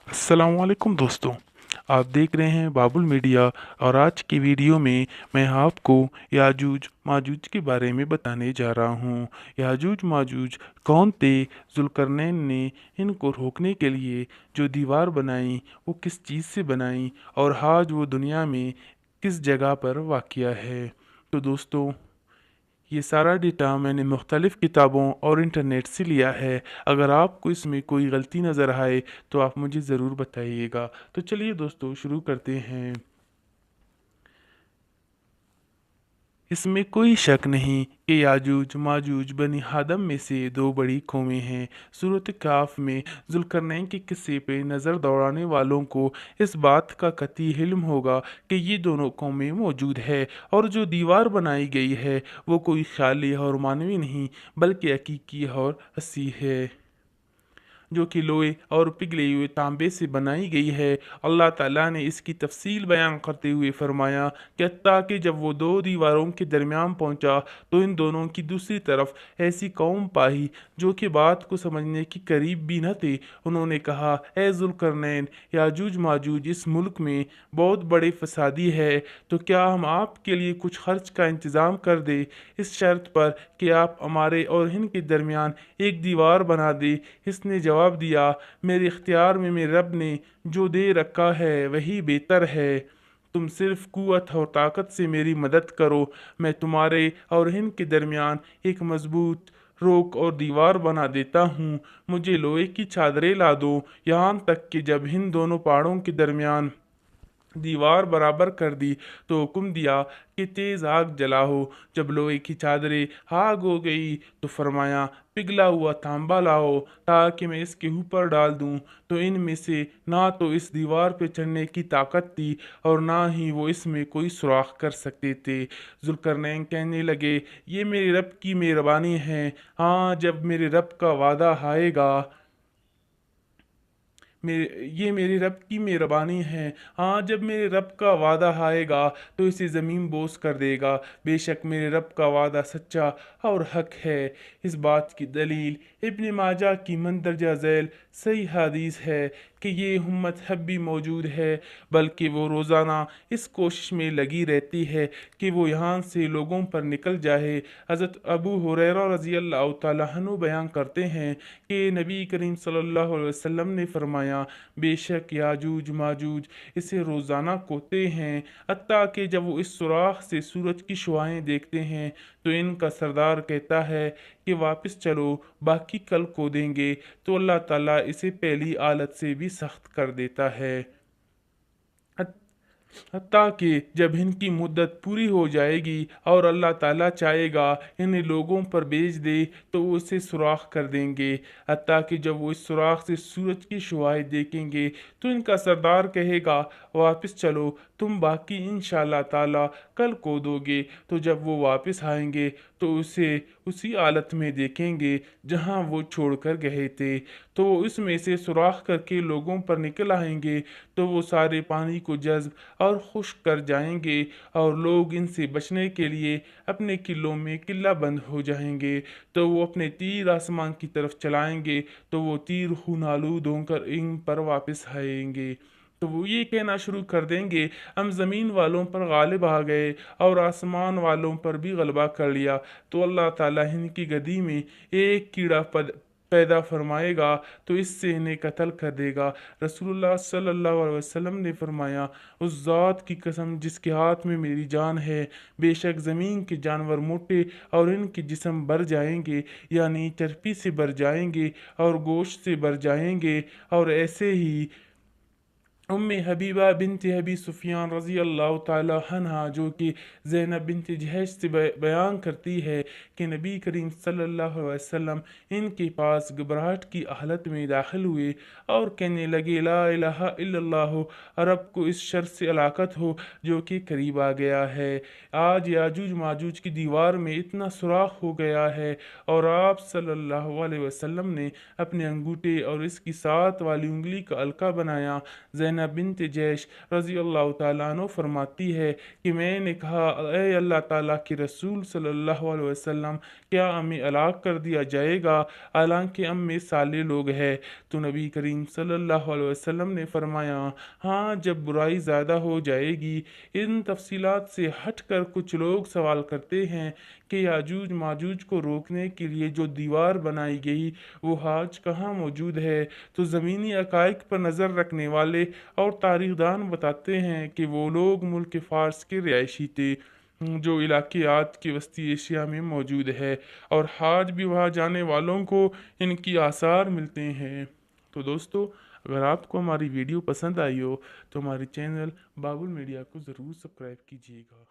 अस्सलाम वालेकुम दोस्तों। आप देख रहे हैं बाबुल मीडिया और आज की वीडियो में मैं आपको याजूज माजूज के बारे में बताने जा रहा हूँ। याजूज माजूज कौन थे? जुल्करनैन ने इनको रोकने के लिए जो दीवार बनाई वो किस चीज़ से बनाई और आज वो दुनिया में किस जगह पर वाक़या है। तो दोस्तों, ये सारा डेटा मैंने मुख्तलिफ़ किताबों और इंटरनेट से लिया है। अगर आपको इसमें कोई गलती नज़र आए तो आप मुझे ज़रूर बताइएगा। तो चलिए दोस्तों, शुरू करते हैं। इसमें कोई शक नहीं कि याजूज माजूज बनी आदम में से दो बड़ी कौमें हैं। सूरत काफ में जुल्करनैन के किस्से पे नज़र दौड़ाने वालों को इस बात का कतई इल्म होगा कि ये दोनों कौमें मौजूद है और जो दीवार बनाई गई है वो कोई ख्याली और मानवी नहीं बल्कि हकीकी और हसी है, जो कि लोहे और पिघले हुए तांबे से बनाई गई है। अल्लाह ताला ने इसकी तफसील बयान करते हुए फरमाया कि हत्ता कि जब वो दो दीवारों के दरमियान पहुंचा तो इन दोनों की दूसरी तरफ ऐसी कौम पाई जो कि बात को समझने की करीब भी न थे। उन्होंने कहा, ए जुल्करनैन, याजूज माजूज इस मुल्क में बहुत बड़े फसादी है, तो क्या हम आपके लिए कुछ खर्च का इंतज़ाम कर दे, इस शर्त पर कि आप हमारे और इनके दरमियान एक दीवार बना दे। इसने जवाब दिया, मेरे इख्तियार में मेरे रब ने जो दे रखा है वही बेहतर है। तुम सिर्फ कुव्वत और ताकत से मेरी मदद करो, मैं तुम्हारे और हिंद के दरमियान एक मजबूत रोक और दीवार बना देता हूँ। मुझे लोहे की चादरें ला दो, यहाँ तक कि जब हिंद दोनों पहाड़ों के दरमियान दीवार बराबर कर दी तो हुक्म दिया कि तेज आग जलाओ। जब लोहे की चादरें आग हो गई तो फरमाया, पिघला हुआ तांबा लाओ ताकि मैं इसके ऊपर डाल दूं। तो इनमें से ना तो इस दीवार पे चढ़ने की ताकत थी और ना ही वो इसमें कोई सुराख कर सकते थे। जुल्करनैन कहने लगे, ये मेरे रब की मेहरबानी है। हाँ, जब मेरे रब का वादा आएगा, ये मेरे रब की मेहरबानी है। हाँ, जब मेरे रब का वादा आएगा तो इसे ज़मीन बोस कर देगा। बेशक मेरे रब का वादा सच्चा और हक है। इस बात की दलील इब्न माजा की मंदरजा झैल सही हदीस है कि ये उम्मत अब भी मौजूद है, बल्कि वो रोज़ाना इस कोशिश में लगी रहती है कि वो यहाँ से लोगों पर निकल जाए। हज़रत अबू हुरैरा रज़ी अल्लाह तआला अन्हु बयान करते हैं कि नबी करीम सल्लल्लाहु अलैहि वसल्लम ने फरमाया, बेशक याजूज माजूज इसे रोज़ाना कोते हैं, हत्ता कि जब वो इस सुराख से सूरज की शुआएं देखते हैं तो इनका सरदार कहता है कि वापस चलो, बाकी कल को देंगे। तो अल्लाह ताला इसे पहली आलत से भी सख्त कर देता है। हत्ता कि जब इनकी मुद्दत पूरी हो जाएगी और अल्लाह ताला चाहेगा इन्हें लोगों पर भेज दे तो वो इसे सुराख कर देंगे। हत्ता कि जब वो इस सुराख से सूरज की शुआएं देखेंगे तो इनका सरदार कहेगा, वापस चलो, तुम बाकी इंशाअल्लाह ताला कल को दोगे। तो जब वो वापस आएंगे तो उसे उसी हालत में देखेंगे जहां वो छोड़कर गए थे। तो वो इसमें से सुराख करके लोगों पर निकल आएंगे तो वो सारे पानी को जज्ब और खुश्क कर जाएंगे और लोग इनसे बचने के लिए अपने किलों में किला बंद हो जाएंगे। तो वो अपने तीर आसमान की तरफ चलाएंगे तो वो तीर खून आलूद होकर इन पर वापस आएंगे। तो वो ये कहना शुरू कर देंगे, हम ज़मीन वालों पर गालिब आ गए और आसमान वालों पर भी गलबा कर लिया। तो अल्लाह ताला इनकी गदी में एक कीड़ा पैदा फरमाएगा तो इससे इन्हें कत्ल कर देगा। रसूलुल्लाह सल्लल्लाहु अलैहि वसल्लम ने फरमाया, उस ज़ात की कसम जिसके हाथ में मेरी जान है, बेशक ज़मीन के जानवर मोटे और इनके जिस्म भर जाएंगे, यानी चर्बी से भर जाएंगे और गोश्त से भर जाएंगे। और ऐसे ही उम्मे हबीबा बिनत अबी सुफियान रज़ी अल्लाह ताला अन्हा, जो कि ज़ैनब बिनत जहश से बयान करती है कि नबी करीम सल्लल्लाहु अलैहि वसल्लम इनके पास घबराहट की हालत में दाखिल हुए और कहने लगे, ला इलाहा इल्लल्लाह, अरब को इस शर से हलाकत हो जो कि करीब आ गया है। आज याजूज माजूज की दीवार में इतना सुराख हो गया है और आप सल्लल्लाहु अलैहि वसल्लम ने अपने अंगूठे और इसकी साथ वाली उंगली का हल्का बनाया। आयना बिन्त जैश रज़ी अल्लाह ताला अन्हु फरमाती है कि मैंने कहा, ए अल्लाह ताला के रसूल सल्लल्लाहु अलैहि वसल्लम, क्या हमें हलाक कर दिया जाएगा हालांकि हम में साले लोग हैं? तो नबी करीम सल्लल्लाहु अलैहि वसल्लम ने फरमाया, हाँ, जब बुराई ज़्यादा हो जाएगी। इन तफसीलात से हटकर कुछ लोग सवाल करते हैं कि याजूज माजूज को रोकने के लिए जो दीवार बनाई गई वो आज कहाँ मौजूद है? तो ज़मीनी हक़ाइक़ पर नज़र रखने वाले और तारीख़दान बताते हैं कि वो लोग मुल्क फ़ारस के रिहायशी थे, जो इलाके आज की वस्ती एशिया में मौजूद है, और आज भी वहाँ जाने वालों को इनकी आसार मिलते हैं। तो दोस्तों, अगर आपको हमारी वीडियो पसंद आई हो तो हमारे चैनल बाबुल मीडिया को ज़रूर सब्सक्राइब कीजिएगा।